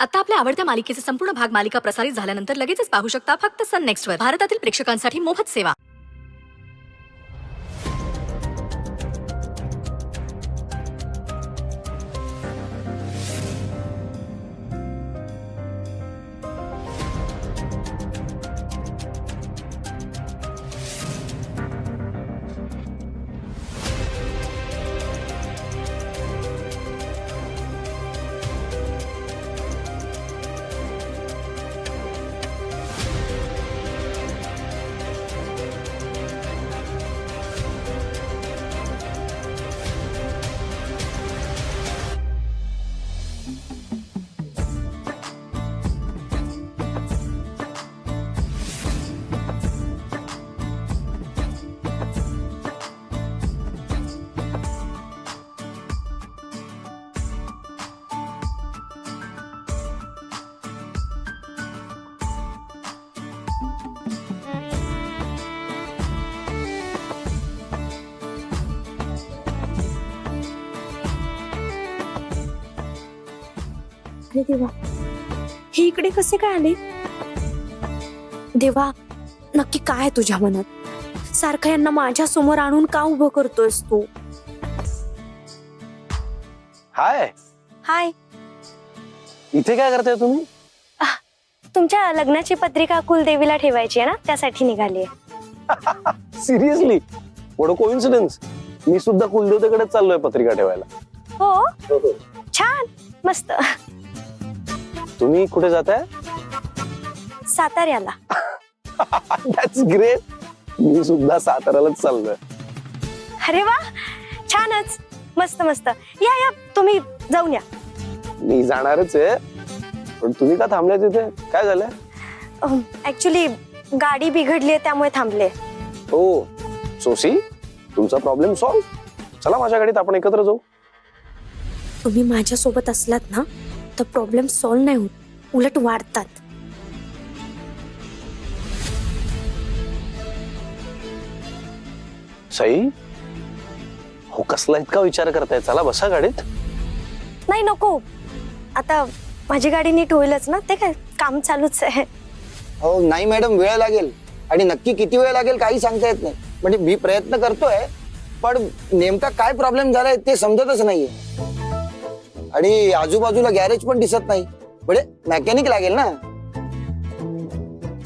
आता आपल्या आवडत्या मालिकेचे संपूर्ण भाग मालिका प्रसारित झाल्यानंतर लगेचच पाहू शकता फक्त सन नेक्स्टवर. भारतातील प्रेक्षकांसाठी मोफत सेवा. अरे देवा, हे इकडे कसे काय आले? देवा, नक्की काय आहे तुझ्या मनात? सारखं यांना माझ्या समोर आणून का उभं करतोयस तू? हाय हाय, इथे काय करताय तुम्ही? तुमच्या लग्नाची पत्रिका कुलदेवीला ठेवायची आहे ना, त्यासाठी निघाली. सिरियसली? What a coincidence. मी सुद्धा कुलदेवतेकडे चाललोय पत्रिका ठेवायला. हो, छान, मस्त. तुम्ही कुठे जाताय? साताऱ्याला. That's great. मी सुद्धा साताऱ्यालाच चाललोय. अरे वा, छानच, मस्त मस्त. या या, तुम्ही जाऊन या. मी जाणारच आहे, पण तुम्ही का थांबले तिथे? काय झालंय? ऍक्च्युली गाडी बिघडली आहे, त्यामुळे थांबले. हो, सोसी, तुमचा प्रॉब्लेम सॉल्व्ह. चला माझ्या गाडीत, आपण एकत्र जाऊ. तुम्ही माझ्या सोबत असलात ना, तर प्रॉब्लेम सॉल्व्ह नाही होत, उलट वाढतात. सई, हो, कसला इतका विचार करताय? चला बसा गाडीत. नाही, नको. आता माझी गाडी नीट होईलच ना, ते काय काम चालूच आहे. हो नाही मॅडम, वेळ लागेल, आणि नक्की किती वेळ लागेल काही सांगता येत नाही. म्हणजे मी प्रयत्न करतोय, पण नेमका काय प्रॉब्लेम झालाय ते समजतच नाहीये. आणि आजूबाजूला गॅरेज पण दिसत नाही. म्हणजे मेकॅनिक लागेल ना.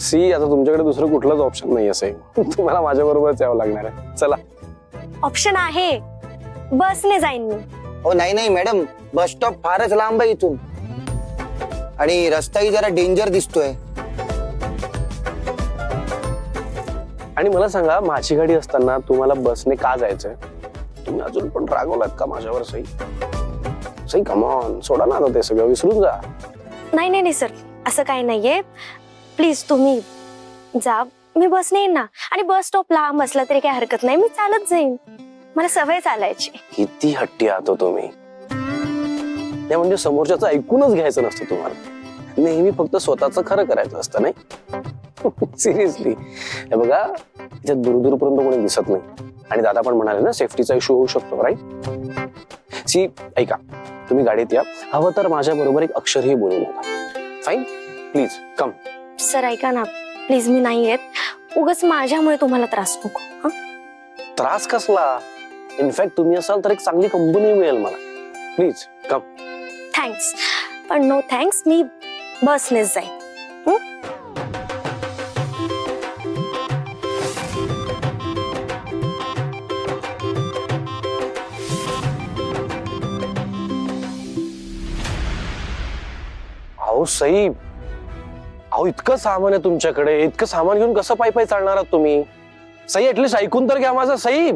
सी, आता तुमच्याकडे दुसरं कुठलंच ऑप्शन नाही असे. तुम्हाला माझ्या बरोबरच यावं लागणार आहे. चला. ऑप्शन आहे, बसने जाईन मी. हो नाही नाही मॅडम, बस स्टॉप फारच लांब आहे इथून, आणि रस्ताही जरा डेंजर दिसतोय. आणि मला सांगा, माझी गाडी असताना तुम्हाला बसने का जायचंय? तुम्ही अजून पण रागवलात का माझ्यावर? सई, सई, कम ऑन, सोडा ना आता ते सगळं, विसरून जा. नाही नाही नाही सर, असं काही नाहीये. प्लीज तुम्ही जा, मी बसने येईन ना. आणि बस स्टॉप लांब असला तरी काही हरकत नाही, मी चालत जाईन. मला सवय चालायची. किती हट्टी आहात हो तुम्ही. नाही म्हणजे समोरच्याचं ऐकूनच घ्यायचं नसतं तुम्हाला, नेहमी फक्त स्वतःचं खरं करायचं असतं, नाही? सिरियसली. हे बघा, इथे दूरदूरपर्यंत कोणी दिसत नाही, आणि दादा पण म्हणाले ना, सेफ्टीचा इश्यू होऊ शकतो, राईट? सी, ऐका, तुम्ही गाडीत या. हवं तर माझ्या बरोबर एक अक्षरही बोलू नका. Fine, please come. सर ऐका ना, प्लीज, मी नाही येत. उगाच माझ्यामुळे तुम्हाला त्रास नको. हं? त्रास कसला? इनफॅक्ट तुम्ही असाल तर एक चांगली कंपनी मिळेल मला. Please come. थँक्स, पण नो थँक्स, मी बसनेच जाईन. हं? अहो सई, अहो इतकं सामान आहे तुमच्याकडे, इतकं सामान घेऊन कसं पायी पायी चालणार आहात तुम्ही? सई, ऍटलीस्ट ऐकून तर घ्या माझं. सई,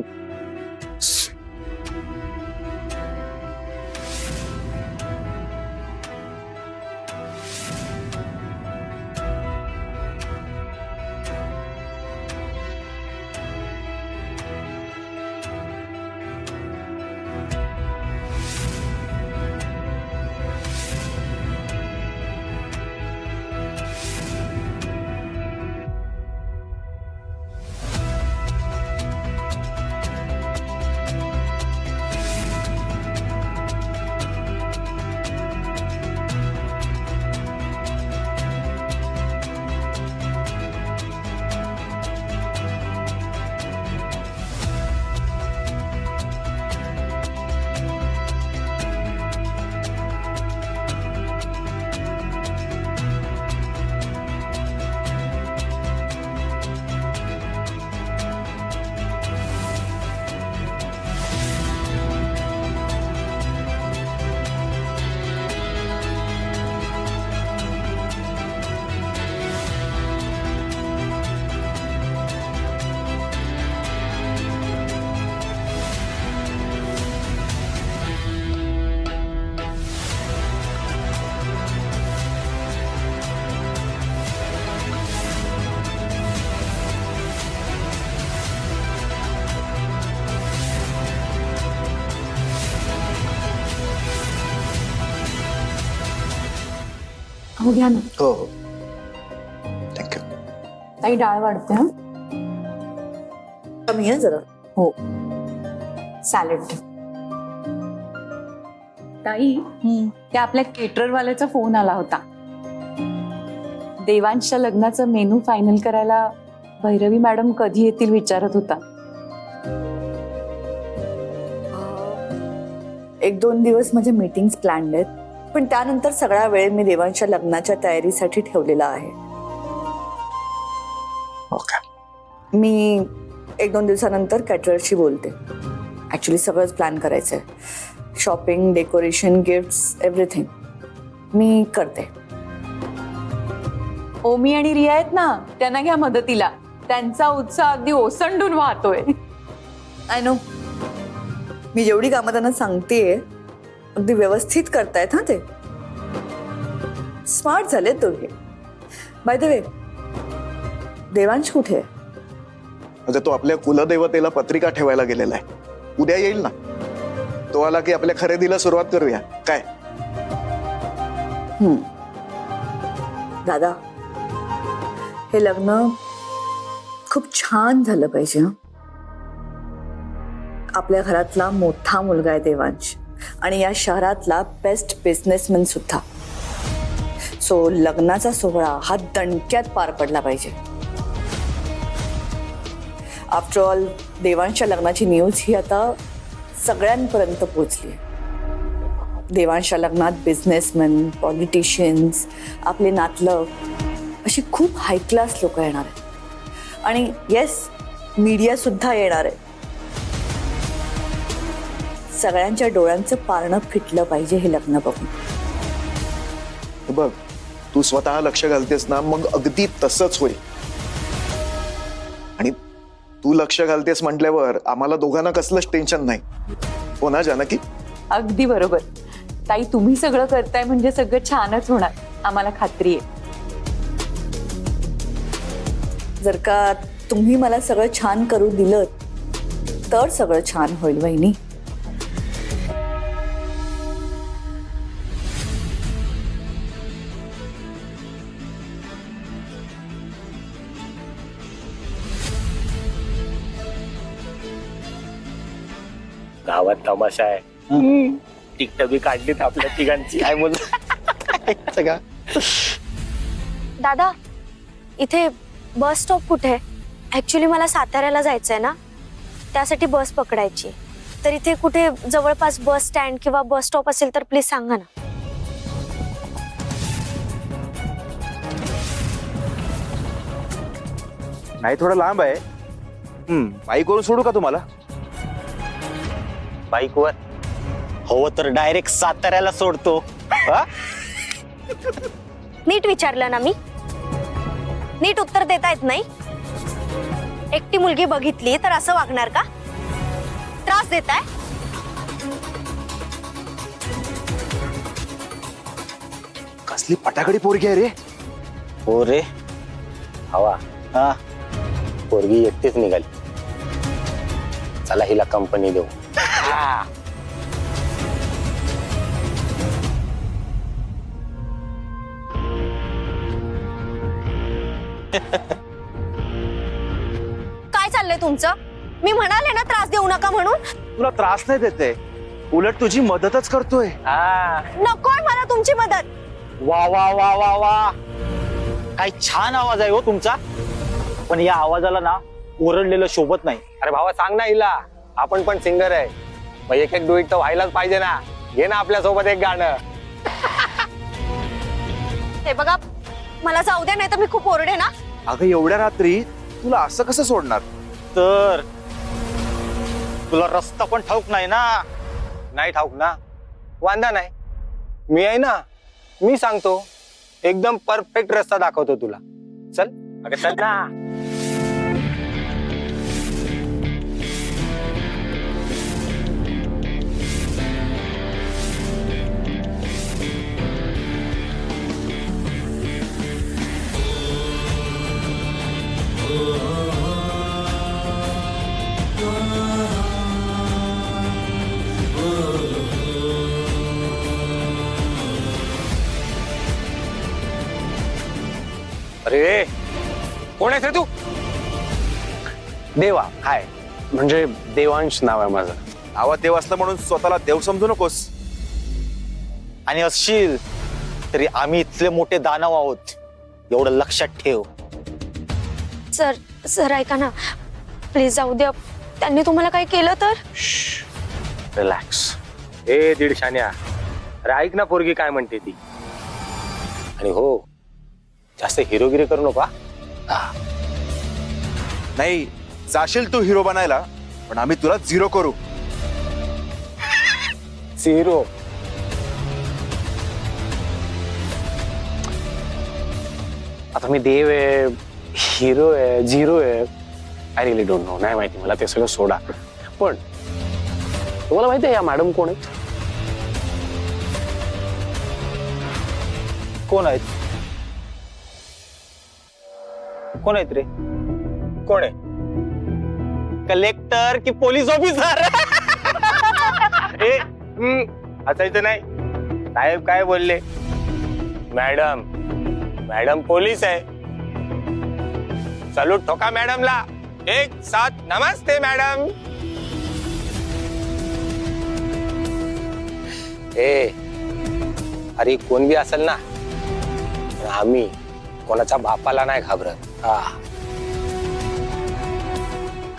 हो घ्या ना. हो हो थँक्यू. ताई डाळ वाढते हा. कमी आहे जरा. हो सॅलड. ताई त्या आपल्या केटररवाल्याचा फोन आला होता. देवांशच्या लग्नाचं मेनू फायनल करायला भैरवी मॅडम कधी येतील विचारत होता. 1-2 दिवस माझे मीटिंग्स प्लॅन्ड आहेत, पण त्यानंतर सगळा वेळ मी देवांच्या लग्नाच्या तयारीसाठी ठेवलेला आहे. ओके. मी 1-2 दिवसानंतर कॅटररशी बोलते. ऍक्च्युली सगळंच प्लॅन करायचंय. शॉपिंग, डेकोरेशन, गिफ्ट्स, एव्हरीथिंग मी करते. ओमी आणि रिया आहेत ना, त्यांना घ्या मदतीला. त्यांचा उत्साह अगदी ओसंडून वाहतोय. I know. मी जेवढी कामं त्यांना सांगतेय अगदी व्यवस्थित करतायत हा ते. स्मार्ट झाले दोघे. बाय द वे, देवांश कुठे आहे? म्हणजे तो आपल्या कुलदेवतेला पत्रिका ठेवायला गेलेला आहे. उद्या येईल ना. तो आला की आपल्या खरेदीला सुरुवात करूया काय. दादा, हे लग्न खूप छान झालं पाहिजे. हं? आपल्या घरातला मोठा मुलगा आहे देवांश आणि या शहरातला बेस्ट बिझनेसमॅन सुद्धा. सो लग्नाचा सोहळा हा दणक्यात पार पडला पाहिजे. आफ्टर ऑल देवांशच्या लग्नाची न्यूज ही आता सगळ्यांपर्यंत पोहोचली. देवांशच्या लग्नात बिझनेसमॅन, पॉलिटिशियन्स, आपले नातलग अशी खूप हाय क्लास लोक येणार आहेत. आणि येस, मीडिया सुद्धा येणार आहे. सगळ्यांच्या डोळ्यांचं पारणं फिटलं पाहिजे हे लग्न बघून. हे बघ, तू स्वतः लक्ष घालतेस ना, मग अगदी तसंच होईल. आणि तू लक्ष घालतेस म्हटल्यावर आम्हाला दोघांना कसलंच टेन्शन नाही. हो ना जानकी? अगदी बरोबर. ताई तुम्ही सगळं करताय म्हणजे सगळं छानच होणार, आम्हाला खात्री आहे. जर का तुम्ही मला सगळं छान करू दिलं तर सगळं छान होईल वहिनी. गावात तमाशा आहे. तिकट बी काढलीत आपल्या तिघांची. काय बोल का. दादा, इथे बस स्टॉप कुठे आहे? ऍक्च्युली मला साताऱ्याला जायचंय ना, त्यासाठी बस पकडायची. तर इथे कुठे जवळपास बस स्टँड किंवा बस स्टॉप असेल तर प्लीज सांगा ना. नाही थोडं लांब आहे. बाईकवरून सोडू का तुम्हाला? बाईकवर हो तर डायरेक्ट साताऱ्याला सोडतो. हा? नीट विचारलं ना मी. नीट उत्तर देता येत नाही. एकटी मुलगी बघितली तर असं वागणार का? त्रास देताय? कसली पटाकडी पोरगी आहे रे. हो रे. हवा हा पोरगी एकटीच निघाली. चला हिला कंपनी देऊ. काय चाललंय तुमचं? मी म्हणाले ना त्रास देऊ नका म्हणून. तुला त्रास नाही देते, उलट तुझी मदतच करतोय. नकोय मला तुमची मदत. वा वा वा वा वा, काय छान आवाज आहे हो तुमचा. पण या आवाजाला ना ओरडलेलं शोभत नाही. अरे भावा सांग ना हिला, आपण पण सिंगर आहे. मग एक एक डुईट तर व्हायलाच पाहिजे ना. घे ना आपल्या सोबत एक गाणं. हे बघा, मला जाऊ द्या नाही तर मी खूप ओरडे ना. अगं एवढ्या रात्री तुला असं कसं सोडणार? तर तुला रस्ता पण ठाऊक नाही ना. नाही ठाऊक ना, वांदा नाही. मी आहे ना, मी सांगतो. एकदम परफेक्ट रस्ता दाखवतो तुला. चल. अगं चल ना. अरे कोण आहेस रे तू? देवा हाय, म्हणजे देवांश नाव आहे माझं. आवाज देव असलं म्हणून स्वतःला देव समजू नकोस. आणि असशील तरी आम्ही इथले मोठे दानव आहोत, एवढं लक्षात ठेव. सर सर ऐका ना, प्लीज जाऊ द्या. त्यांनी तुम्हाला काही केलं तर? रिलॅक्स. ए दीडशान्या, अरे ऐक ना पोरगी काय म्हणते ती. आणि हो, जास्त हिरोगिरी करू नका. नाही, जाशील तू हिरो बनायला, पण आम्ही तुला झिरो करू. झिरो? आता मी देव आहे, हिरो आहे, झिरो आहे, आय रिअली डोंट नो. नाही माहिती मला, ते सगळं सोडा. पण तुम्हाला माहिती आहे या मॅडम कोण आहेत? कोण आहेत? कोण आहेत रे? कोण आहे? कलेक्टर की पोलीस ऑफिसर? हसायचं नाही. साहेब काय बोलले? मॅडम, मॅडम पोलीस आहे. सलूट ठोका मॅडमला. 1-7 नमस्ते मॅडम. अरे कोण बी असेल ना, आम्ही कोणाच्या बापाला नाही घाबरत.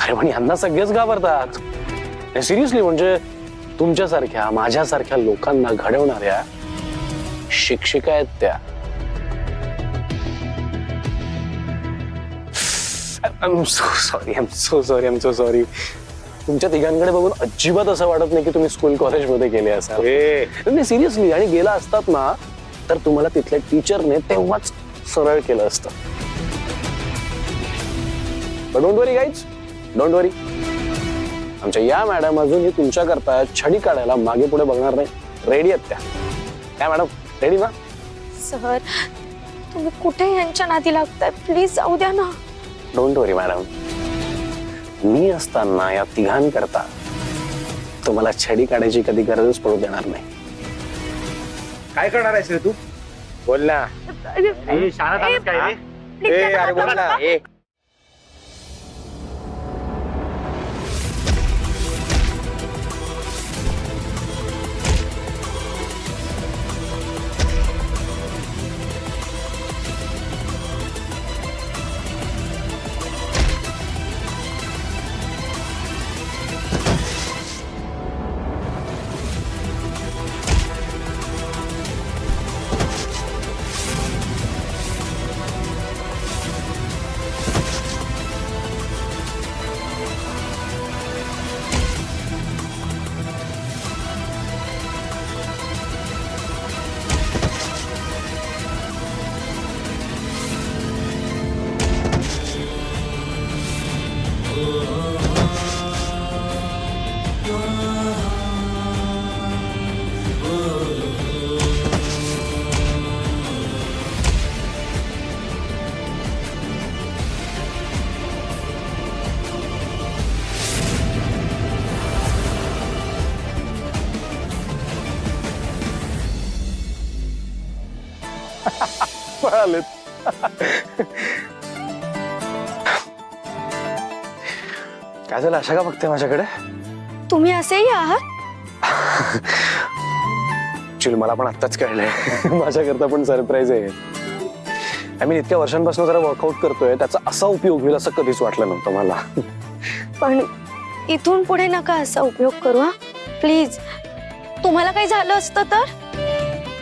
अरे पण यांना सगळेच घाबरतात. सिरियसली, म्हणजे तुमच्यासारख्या माझ्यासारख्या लोकांना घडवणाऱ्या शिक्षिका आहेत त्या. I'm so sorry. तुमच्या तिघांकडे बघून अजिबात असं वाटत नाही की तुम्ही स्कूल कॉलेजमध्ये गेले असाल. नाही सिरियसली, आणि गेला असतात ना तर तुम्हाला तिथल्या टीचरने तेव्हाच सरळ केलं असतं. डोंट वरी गाईज, डोंट वरी. आमच्या या मॅडम अजूनही तुमच्या करता छडी काढायला मागे पुढे बघणार नाही. रेडी आहेत त्या. काय मॅडम, रेडी ना? सर तुम्ही कुठे यांच्या नादी लागताय? प्लीज जाऊ द्या ना. डोंट वरी मॅडम, मी असताना या तिघांकरता तुम्हाला छडी काढायची कधी गरजच पडू देणार नाही. काय करणार आहेस रे तू? बोल ना. शाळा चालत काय रे? अरे बोल ना. पळालेत. काय झालं, अशा का बघते माझ्याकडे? तुम्ही असेही आहात? ऍक्च्युली मला पण आत्ताच कळलंय. माझ्याकरता पण सरप्राईज आहे. आय मीन इतक्या वर्षांपासून जरा वर्कआउट करतोय, त्याचा असा उपयोग होईल असं कधीच वाटलं नव्हतं मला. पण इथून पुढे नका असा उपयोग करू हा, प्लीज. तुम्हाला काही झालं असतं तर?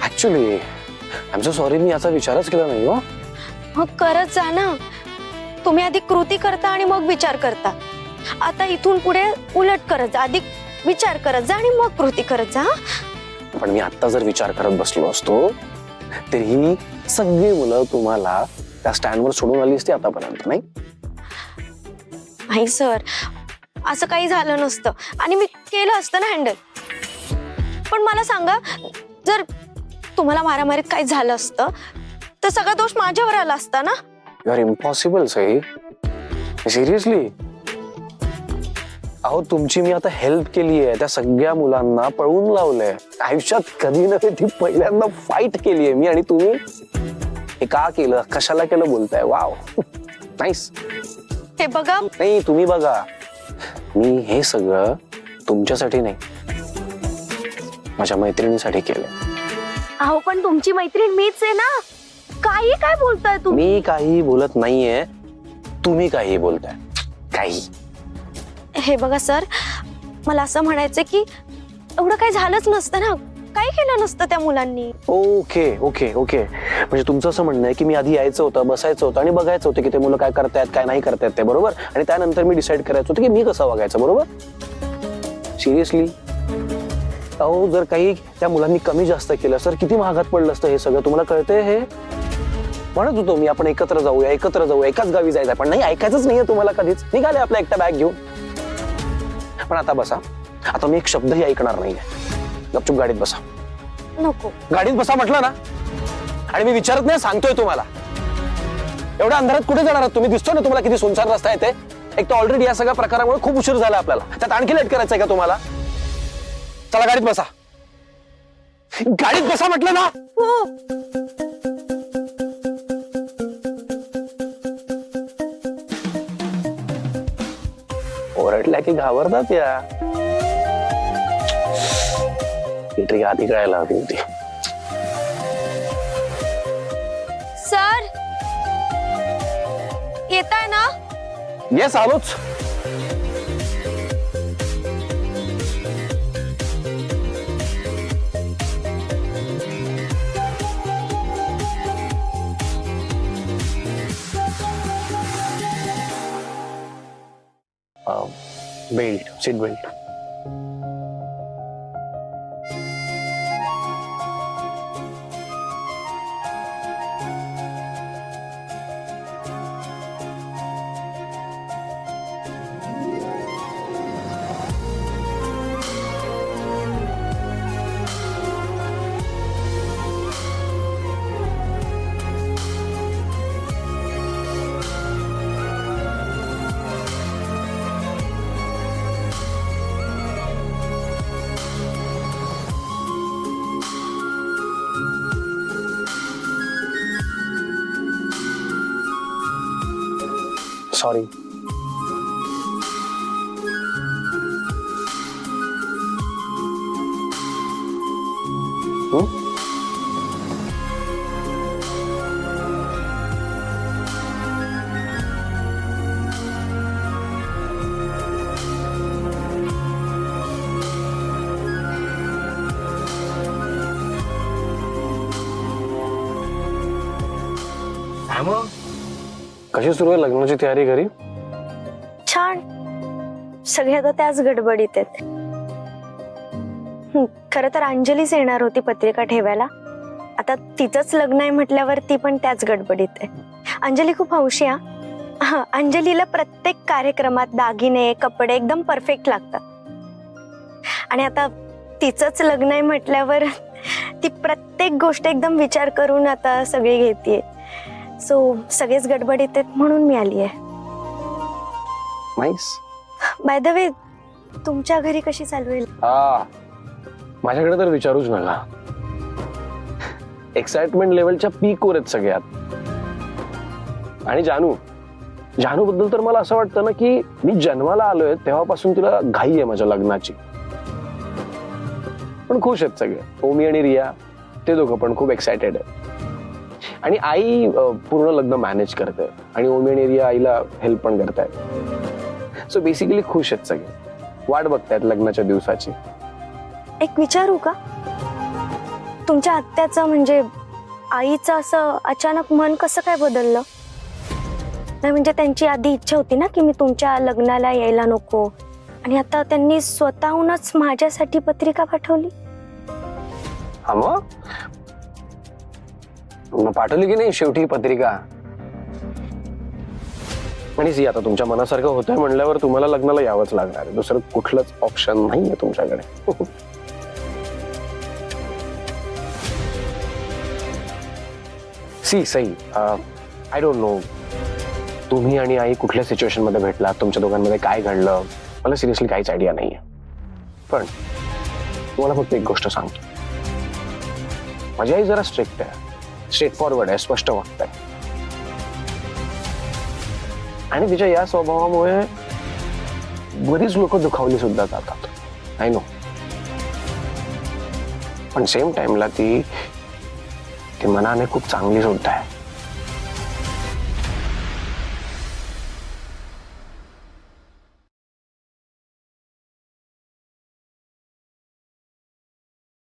Actually I am so sorry, मी याचा विचारच केला नाही. हो मग करत जा ना. तुम्ही आधी कृती करता आणि मग विचार करता. आता इथून पुढे उलट करत जा. आधी विचार करत जा आणि मग कृती करत जा. पण मी आता जर विचार करत बसलो असतो तर ही सगळी मुलं तुम्हाला त्या स्टँडवर सोडून आली असती आतापर्यंत. नाही सर, असं काही झालं नसतं आणि मी केलं असतं ना हँडल. पण मला सांगा, जर तुम्हाला मारामारीत काही झालं असतं तर सगळा दोष माझ्यावर आला असता ना. यू आर इम्पॉसिबल सही. सिरियसली, अहो तुमची मी आता हेल्प केली आहे, त्या सगळ्या मुलांना पळवून लावलंय. आयुष्यात कधी नव्हे ती पहिल्यांदा फाईट केली आहे मी आणि तुम्ही. हे का केलं, कशाला केलं बोलताय. Wow, nice. हे बघा, नाही तुम्ही बघा, मी हे सगळं तुमच्यासाठी नाही, माझ्या मैत्रिणीसाठी केलंय. अहो पण तुमची मैत्रीण मीच आहे ना. काही काय बोलताय तुम्ही? मी काही बोलत नाहीये, तुम्ही काही बोलताय. काही. हे बघा सर, मला असं म्हणायचं की एवढं काही झालंच नसतं ना, काही केलं नसतं त्या मुलांनी. ओके ओके ओके, म्हणजे तुमचं असं म्हणणं आहे की मी आधी यायचं होतं, बसायचं होतं आणि बघायचं होतं की ते मुलं काय करतायत काय नाही करतायत ते, बरोबर, आणि त्यानंतर मी डिसाईड करायचं होतं की मी कसं वागायचं, बरोबर. सिरियसली अहो, जर काही त्या मुलांनी कमी जास्त केलं सर, किती महागात पडलं असतं हे सगळं. तुम्हाला कळतंय हे? म्हणत होतो मी आपण एकत्र जाऊया, एकाच गावी जायचं, पण नाही, ऐकायचंच नाहीये तुम्हाला कधीच. निघाले आपला एकटा बॅग घेऊन. पण आता बसा, आता मी एक शब्दही ऐकणार नाहीये. गपचूप गाडीत बसा. नको. गाडीत बसा म्हटलं ना, आणि मी विचारत नाही, सांगतोय तुम्हाला. एवढ्या अंधारात कुठे जाणार आहात तुम्ही? दिसतोय ना तुम्हाला किती सुनसान रस्ता आहे ते. एक तर ऑलरेडी या सगळ्या प्रकारामुळे खूप उशीर झाला आपल्याला, त्यात आणखी लेट करायचंय का तुम्हाला? चला गाडीत बसा. गाडीत बसा म्हटलं ना. हो. ओरडल्या की घाबरतात या. ही ट्रिक आधी कळायला हवी होती. सर येताय ना? येस, आलोच. Belt, seat belt. सॉरी. कशी सुरू आहे लग्नाची तयारी घरी? छान. सगळे आता त्याच गडबडीत आहेत. खरं तर अंजलीच येणार होती पत्रिका ठेवायला. आता तिचंच लग्न आहे म्हटल्यावर ती पण त्याच गडबडीत आहे. अंजली खूप हौशी हा. अंजलीला प्रत्येक कार्यक्रमात दागिने कपडे एकदम परफेक्ट लागतात. आणि आता तिचंच लग्न आहे म्हटल्यावर ती प्रत्येक गोष्ट एकदम विचार करून आता सगळी घेतीये. सो सगळेच गडबडीत आहेत म्हणून मी आली आहे. नाईस. बाय द वे, तुमच्या घरी कशी चालू आहे? माझ्याकडे तर विचारूच नका. एक्साइटमेंट लेवलच्या पीकवर आहेत सगळ्यात. आणि जानू बद्दल तर मला असं वाटतं ना की मी जन्माला आलोय तेव्हापासून तिला घाई आहे माझ्या लग्नाची. पण खुश आहेत सगळे. ओमी आणि रिया ते दोघं पण खूप एक्सायटेड आहेत. आणि आई पूर्ण लग्न मॅनेज करते आणि ओमी आणि रिया आईला हेल्प पण करतायत. सो बेसिकली खुश आहेत सगळे. वाट बघतायत लग्नाच्या दिवसाची. एक विचारू का? तुमच्या आत्याचं म्हणजे आईचं असं अचानक मन कसं काय बदललं? नाही म्हणजे त्यांची आधी इच्छा होती ना की मी तुमच्या लग्नाला यायला नको, आणि आता त्यांनी स्वतःहूनच माझ्यासाठी पत्रिका पाठवली. हा मग पाठवली की नाही शेवटी पत्रिका? आणि आता तुमच्या मनासारखं होतंय म्हणल्यावर तुम्हाला लग्नाला यावंच लागणार आहे. दुसरं कुठलंच ऑप्शन नाहीये तुमच्याकडे. सई, आय डोंट नो तुम्ही आणि आई कुठल्या सिच्युएशन मध्ये भेटलात, तुमच्या दोघांमध्ये काय घडलं, मला सिरियसली काहीच आयडिया नाहीये. पण तुम्हाला फक्त एक गोष्ट सांगतो, माझी आई जरा स्ट्रिक्ट आहे. स्ट्रेट फॉरवर्ड आहे, स्पष्ट वागत आहे. आणि तिच्या या स्वभावामुळे बरीच लोक दुखावली सुद्धा जातात. I know. पण सेम टाइमला ती मनाने खूप चांगली सुद्धा आहे.